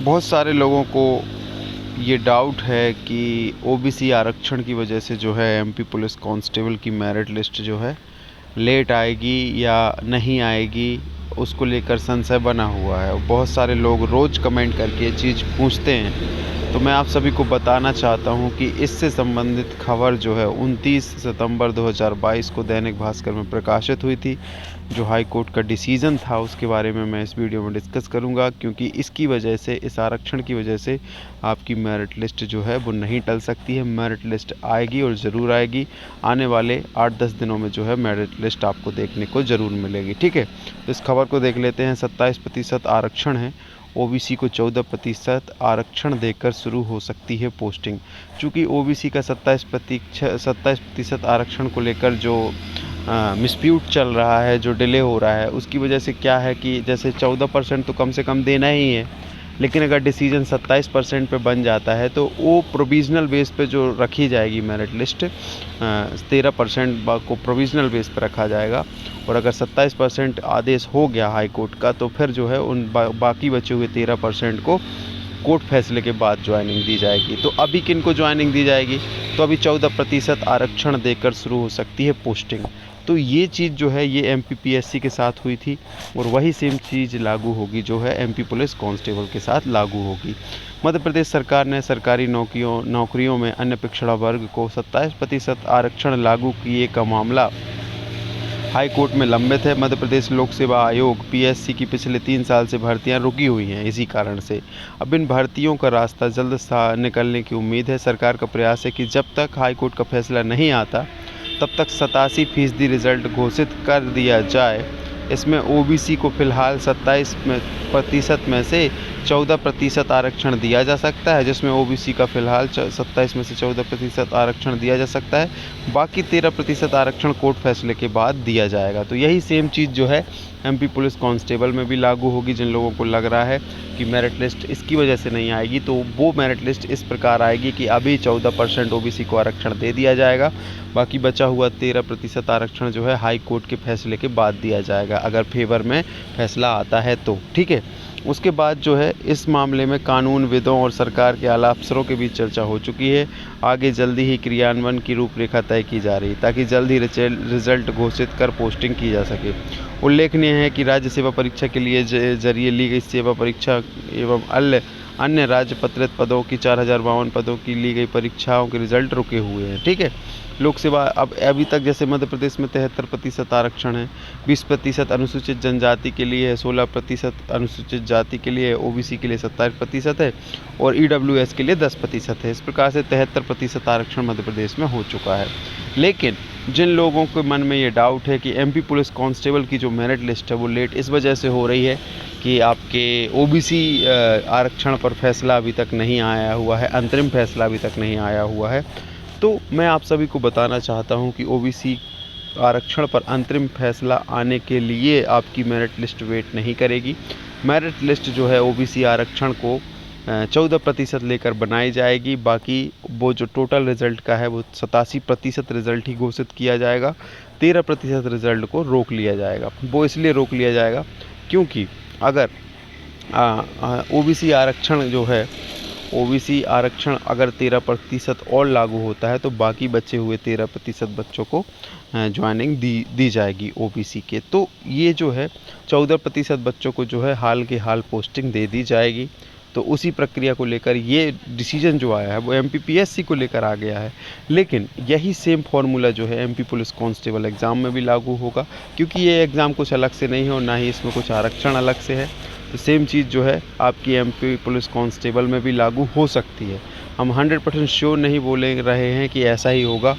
बहुत सारे लोगों को ये डाउट है कि ओबीसी आरक्षण की वजह से जो है एमपी पुलिस कांस्टेबल की मेरिट लिस्ट जो है लेट आएगी या नहीं आएगी, उसको लेकर संशय बना हुआ है। बहुत सारे लोग रोज़ कमेंट करके ये चीज़ पूछते हैं। तो मैं आप सभी को बताना चाहता हूं कि इससे संबंधित खबर जो है 29 सितंबर 2022 को दैनिक भास्कर में प्रकाशित हुई थी। जो हाई कोर्ट का डिसीज़न था उसके बारे में मैं इस वीडियो में डिस्कस करूंगा, क्योंकि इसकी वजह से, इस आरक्षण की वजह से आपकी मेरिट लिस्ट जो है वो नहीं टल सकती है। मेरिट लिस्ट आएगी और ज़रूर आएगी। आने वाले 8-10 दिनों में जो है मेरिट लिस्ट आपको देखने को ज़रूर मिलेगी। ठीक है, तो इस खबर को देख लेते हैं। 27% आरक्षण है, ओबीसी को 14% आरक्षण देकर शुरू हो सकती है पोस्टिंग। चूँकि ओबीसी का 27% आरक्षण को लेकर जो मिस्प्यूट चल रहा है, जो डिले हो रहा है, उसकी वजह से क्या है कि जैसे 14% तो कम से कम देना ही है, लेकिन अगर डिसीजन 27% पे बन जाता है तो वो प्रोविज़नल बेस पे जो रखी जाएगी मेरिट लिस्ट, 13% को प्रोविज़नल बेस पे रखा जाएगा। और अगर 27% आदेश हो गया हाई कोर्ट का, तो फिर जो है उन बाकी बचे हुए 13% को कोर्ट फैसले के बाद ज्वाइनिंग दी जाएगी। तो अभी किन को ज्वाइनिंग दी जाएगी? तो अभी 14% आरक्षण देकर शुरू हो सकती है पोस्टिंग। तो ये चीज़ जो है ये एमपीपीएससी के साथ हुई थी, और वही सेम चीज़ लागू होगी जो है एमपी पुलिस कांस्टेबल के साथ लागू होगी। मध्य प्रदेश सरकार ने सरकारी नौकरियों में अन्य पिछड़ा वर्ग को 27% आरक्षण लागू किए का मामला हाई कोर्ट में लंबित है। मध्य प्रदेश लोक सेवा आयोग पीएससी की पिछले 3 साल से भर्तियां रुकी हुई हैं। इसी कारण से अब इन भर्तियों का रास्ता जल्द निकलने की उम्मीद है। सरकार का प्रयास है कि जब तक हाई कोर्ट का फैसला नहीं आता तब तक 87% रिजल्ट घोषित कर दिया जाए। इसमें ओबीसी को फिलहाल 27% में से 14% आरक्षण दिया जा सकता है, जिसमें ओबीसी का फिलहाल 27 में से 14% आरक्षण दिया जा सकता है। बाकी 13% आरक्षण कोर्ट फैसले के बाद दिया जाएगा। तो यही सेम चीज़ जो है एमपी पुलिस कांस्टेबल में भी लागू होगी। जिन लोगों को लग रहा है कि मेरिट लिस्ट इसकी वजह से नहीं आएगी, तो वो मेरिट लिस्ट इस प्रकार आएगी कि अभी 14% ओबीसी को आरक्षण दे दिया जाएगा, बाकी बचा हुआ 13% आरक्षण जो है हाई कोर्ट के फैसले के बाद दिया जाएगा, अगर फेवर में फैसला आता है तो। ठीक है, उसके बाद जो है इस मामले में कानूनविदों और सरकार के आला अफसरों के बीच चर्चा हो चुकी है। आगे जल्दी ही क्रियान्वयन की रूपरेखा तय की जा रही, ताकि जल्द ही रिजल्ट घोषित कर पोस्टिंग की जा सके। उल्लेखनीय है कि राज्य सेवा परीक्षा के लिए जरिए ली गई सेवा परीक्षा एवं अन्य राज्य पत्रित पदों की 4052 पदों की ली गई परीक्षाओं के रिजल्ट रुके हुए हैं। ठीक है, लोक सेवा अब अभी तक जैसे मध्य प्रदेश में 73% आरक्षण है, 20% अनुसूचित जनजाति के लिए है, 16% अनुसूचित जाति के लिए है, ओबीसी के लिए 27% है और ईडब्ल्यूएस के लिए 10% है। इस प्रकार से 73% आरक्षण मध्य प्रदेश में हो चुका है। लेकिन जिन लोगों के मन में ये डाउट है कि एमपी पुलिस कांस्टेबल की जो मेरिट लिस्ट है वो लेट इस वजह से हो रही है कि आपके ओबीसी आरक्षण पर फैसला अभी तक नहीं आया हुआ है, अंतरिम फैसला अभी तक नहीं आया हुआ है, तो मैं आप सभी को बताना चाहता हूं कि ओबीसी आरक्षण पर अंतरिम फैसला आने के लिए आपकी मेरिट लिस्ट वेट नहीं करेगी। मेरिट लिस्ट जो है ओबीसी आरक्षण को 14% लेकर बनाई जाएगी। बाकी वो जो टोटल रिज़ल्ट का है वो 87% रिज़ल्ट ही घोषित किया जाएगा। 13% रिज़ल्ट को रोक लिया जाएगा। वो इसलिए रोक लिया जाएगा क्योंकि अगर ओबीसी आरक्षण जो है, ओबीसी आरक्षण अगर 13% और लागू होता है तो बाकी बचे हुए 13% बच्चों को ज्वाइनिंग दी जाएगी ओबीसी के। तो ये जो है 14% बच्चों को जो है हाल के हाल पोस्टिंग दे दी जाएगी। तो उसी प्रक्रिया को लेकर ये डिसीजन जो आया है वो एमपीपीएससी को लेकर आ गया है। लेकिन यही सेम फार्मूला जो है एमपी पुलिस कांस्टेबल एग्ज़ाम में भी लागू होगा, क्योंकि ये एग्ज़ाम कुछ अलग से नहीं है और ना ही इसमें कुछ आरक्षण अलग से है। तो सेम चीज़ जो है आपकी एमपी पुलिस कांस्टेबल में भी लागू हो सकती है। हम 100% श्योर नहीं बोले रहे हैं कि ऐसा ही होगा,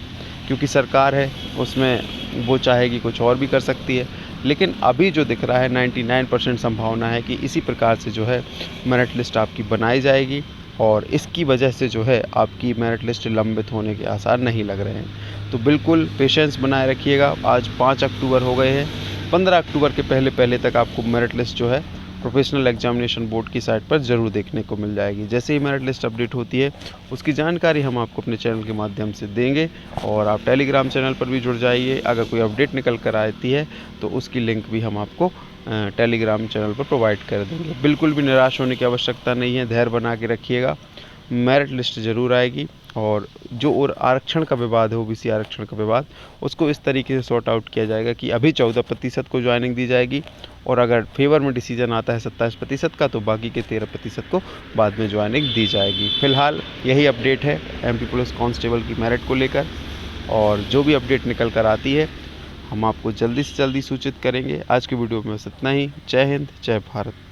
क्योंकि सरकार है, उसमें वो चाहेगी कुछ और भी कर सकती है। लेकिन अभी जो दिख रहा है 99% संभावना है कि इसी प्रकार से जो है मेरिट लिस्ट आपकी बनाई जाएगी, और इसकी वजह से जो है आपकी मेरिट लिस्ट लंबित होने के आसार नहीं लग रहे हैं। तो बिल्कुल पेशेंस बनाए रखिएगा। आज 5 अक्टूबर हो गए हैं, 15 अक्टूबर के पहले तक आपको मेरिट लिस्ट जो है प्रोफेशनल एग्जामिनेशन बोर्ड की साइट पर ज़रूर देखने को मिल जाएगी। जैसे ही मेरिट लिस्ट अपडेट होती है उसकी जानकारी हम आपको अपने चैनल के माध्यम से देंगे और आप टेलीग्राम चैनल पर भी जुड़ जाइए। अगर कोई अपडेट निकल कर आती है तो उसकी लिंक भी हम आपको टेलीग्राम चैनल पर प्रोवाइड कर देंगे। बिल्कुल भी निराश होने की आवश्यकता नहीं है, धैर्य बना के रखिएगा, मेरिट लिस्ट ज़रूर आएगी। और जो और आरक्षण का विवाद है, ओबीसी आरक्षण का विवाद, उसको इस तरीके से सॉर्ट आउट किया जाएगा कि अभी 14% को ज्वाइनिंग दी जाएगी और अगर फेवर में डिसीजन आता है 27% का तो बाकी के 13% को बाद में ज्वाइनिंग दी जाएगी। फिलहाल यही अपडेट है एमपी पुलिस कांस्टेबल की मेरिट को लेकर, और जो भी अपडेट निकल कर आती है हम आपको जल्दी से जल्दी सूचित करेंगे। आज की वीडियो में बस इतना ही। जय हिंद, जय भारत।